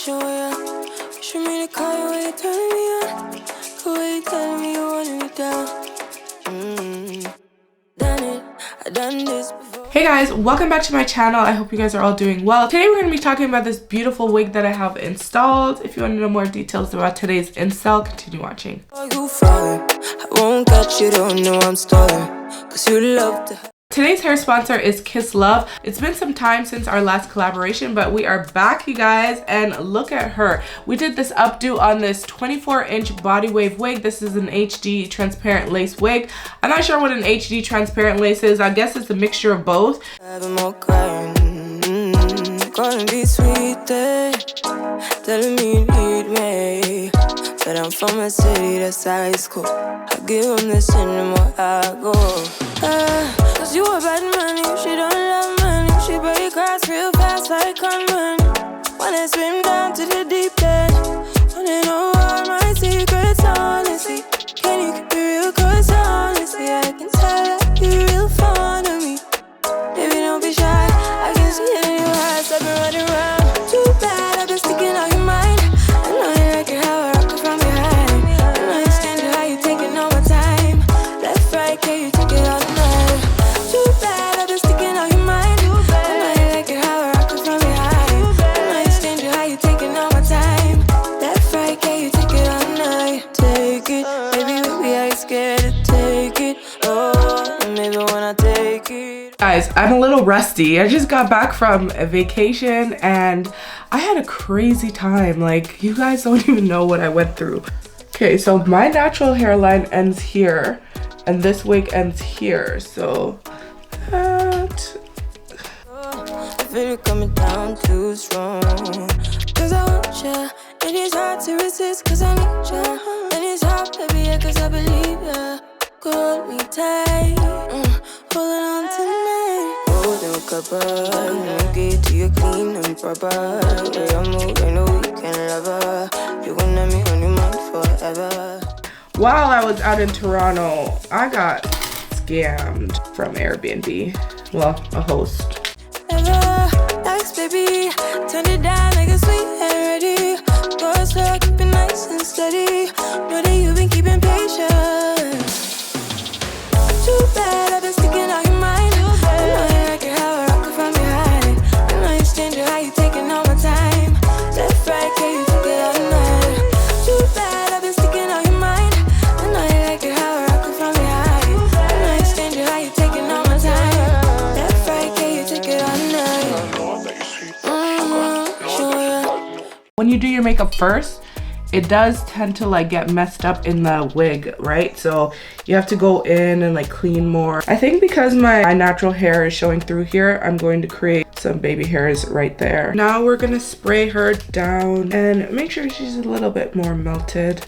show ya. Wish me to call you when you turn me on. Cool way you telling me you want me down. Done it, I done this before. Hey guys, welcome back to my channel. I hope you guys are all doing well. Today we're going to be talking about this beautiful wig that I have installed. If you want to know more details about today's install, continue watching. You falling, I won't catch you, don't know I'm stalling. Cause you love to. Today's hair sponsor is Kisslove. It's been some time since our last collaboration, but we are back, you guys, and look at her. We did this updo on this 24-inch body wave wig. This is an HD transparent lace wig. I'm not sure what an HD transparent lace is. I guess it's a mixture of both. Calling be sweet, telling me you need me. But I'm from a city that's high school. I give them this and the more I go. Cause you a bad man, she don't love money. She break grass real fast like conman. Wanna swim down to the deep end. Wanna know all my secrets, honestly. Can you keep it real? Cause honestly, I can tell that you're real fond of me. Baby, don't be shy, I can see it in your eyes. I've been running around. Too bad, I've been sticking out your mind. I know you like it how I rock it from behind. I know you stand it how you taking all my time. Left, right, can you take it all night? Too bad, I've been sticking out your mind. I know you like it how I rock it from behind. I know you stand it how you taking all my time. Left, right, can you take it all night? Take it, baby, I ain't scared to take it. Oh, and maybe when I take it. Guys, I'm a little rusty. I just got back from a vacation and I had a crazy time. Like, you guys don't even know what I went through. Okay, so my natural hairline ends here and this wig ends here. So that... I feel it coming down too strong. Cause I want ya, and it's hard to resist cause I need ya. And it's hard, baby, yeah, cause I believe ya. Hold me tight, holding on tonight. Holding a couple, get to you clean and proper. Way I move, I know we can love her. You gon' let me on your mind forever. While I was out in Toronto, I got scammed from Airbnb. Well, a host. Next, baby, turn it down like a sweet and ready. Go slow, keep it nice and steady. Know that you've been keeping patience. Too bad, I've been sticking out your mind. I know you like it how I rock it from behind. I know you stand it how you taking all my time. Left, right, can you take it all night? Too bad, I've been sticking out your mind. I know you like it how I rock it from behind. I know you stand it how you taking all my time. Left, right, can you take it all night? When you do your makeup first, it does tend to like get messed up in the wig, right? So you have to go in and like clean more. I think because my natural hair is showing through here, I'm going to create some baby hairs right there. Now we're gonna spray her down and make sure she's a little bit more melted.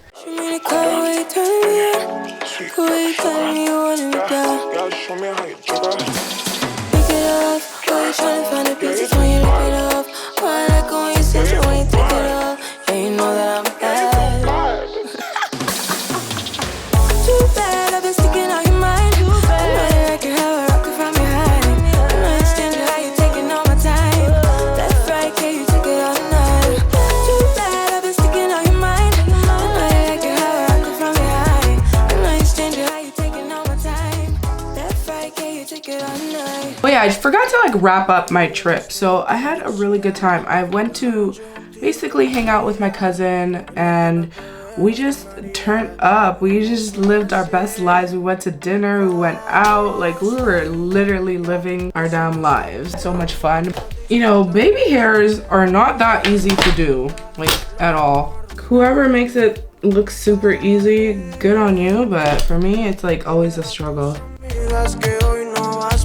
Oh yeah, I forgot to like wrap up my trip. So I had a really good time. I went to basically hang out with my cousin and we just turned up. We just lived our best lives. We went to dinner, we went out, like we were literally living our damn lives. So much fun. You know, baby hairs are not that easy to do, like at all. Whoever makes it look super easy, good on you, but for me, it's like always a struggle.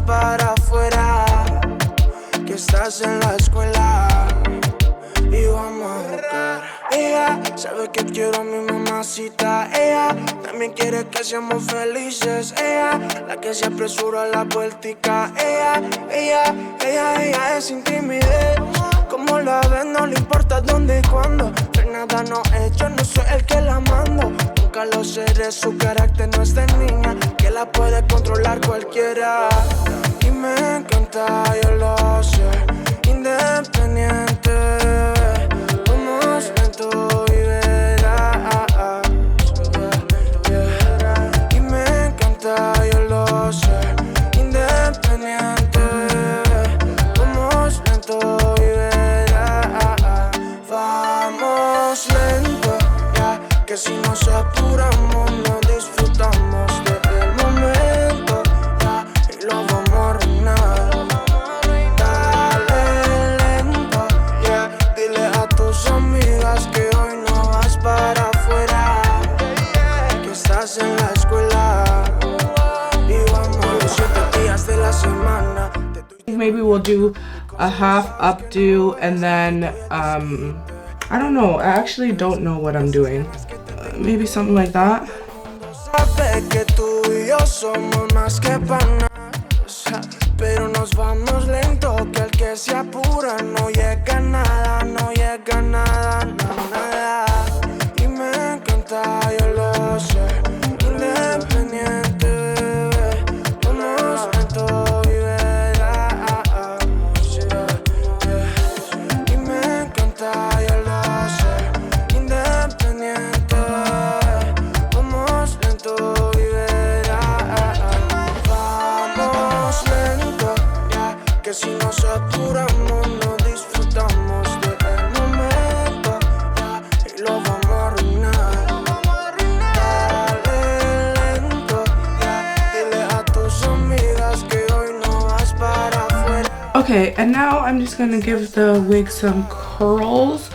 Para afuera, que estás en la escuela y vamos a jugar. Ella sabe que quiero a mi mamacita. Ella también quiere que seamos felices. Ella, la que se apresura la vueltica. Ella es sin timidez. Como la ves, no le importa dónde y cuándo. Pero nada no es, yo no soy el que la mando. Nunca lo seré, su carácter no es de niña, que la puede controlar cualquiera. Y me encanta, yo lo sé, independiente. Como maybe we'll do a half updo and then I don't know, I actually don't know what I'm doing. Maybe something like that. Pero nos vamos lento, que el que se apura no llega a nada, no llega a nada, nada. Y me encanta, yo lo sé, independiente, bebé. Vamos lento y verás. Y me encanta, yo lo sé, independiente, bebé. Vamos lento y verás. Vamos lento, que si nos apuramos no disfrutamos del momento, y lo vamos a arruinar. Dale lento, dile a tus amigas que hoy no vas para afuera. Okay, and now I'm just gonna give the wig some curls.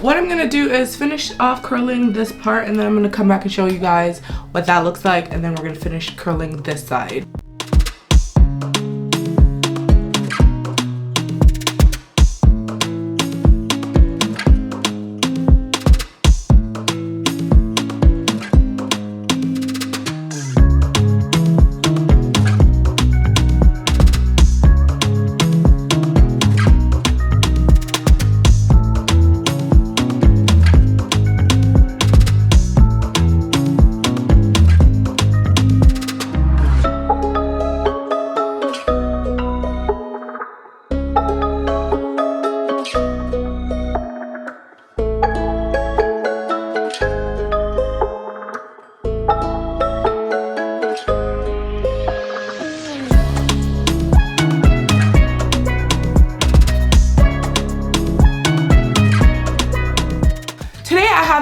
What I'm gonna do is finish off curling this part, and then I'm gonna come back and show you guys what that looks like, and then we're gonna finish curling this side.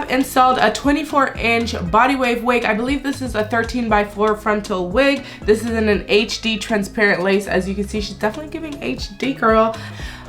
Installed a 24-inch body wave wig. I believe this is a 13x4 frontal wig. This is in an HD transparent lace. As you can see, she's definitely giving HD, girl.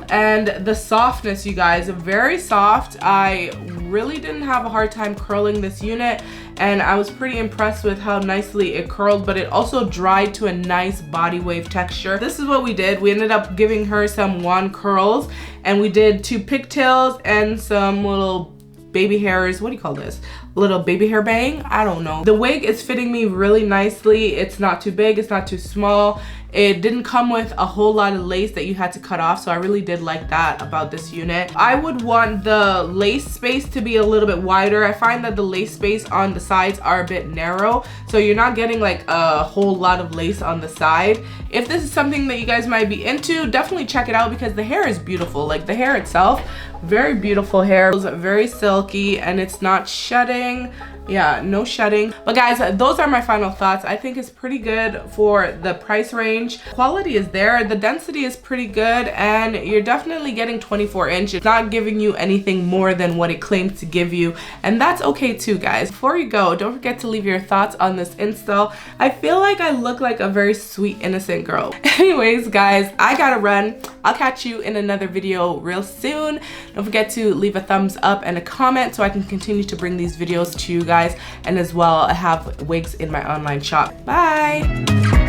And the softness, you guys, very soft. I really didn't have a hard time curling this unit, and I was pretty impressed with how nicely it curled, but it also dried to a nice body wave texture. This is what we did. We ended up giving her some wand curls, and we did 2 pigtails and some little baby hairs. What do you call this? Little baby hair bang? I don't know. The wig is fitting me really nicely. It's not too big, it's not too small. It didn't come with a whole lot of lace that you had to cut off, so I really did like that about this unit. I would want the lace space to be a little bit wider. I find that the lace space on the sides are a bit narrow, so you're not getting like a whole lot of lace on the side. If this is something that you guys might be into, definitely check it out because the hair is beautiful. Like the hair itself, very beautiful hair. It's very silky and it's not shedding. Yeah, no shedding. But guys, those are my final thoughts. I think it's pretty good for the price range. Quality is there, the density is pretty good, and you're definitely getting 24-inch. It's not giving you anything more than what it claims to give you, and that's okay too, guys. Before you go, don't forget to leave your thoughts on this install. I feel like I look like a very sweet, innocent girl. Anyways, guys, I gotta run. I'll catch you in another video real soon. Don't forget to leave a thumbs up and a comment so I can continue to bring these videos to you guys, and as well I have wigs in my online shop. Bye.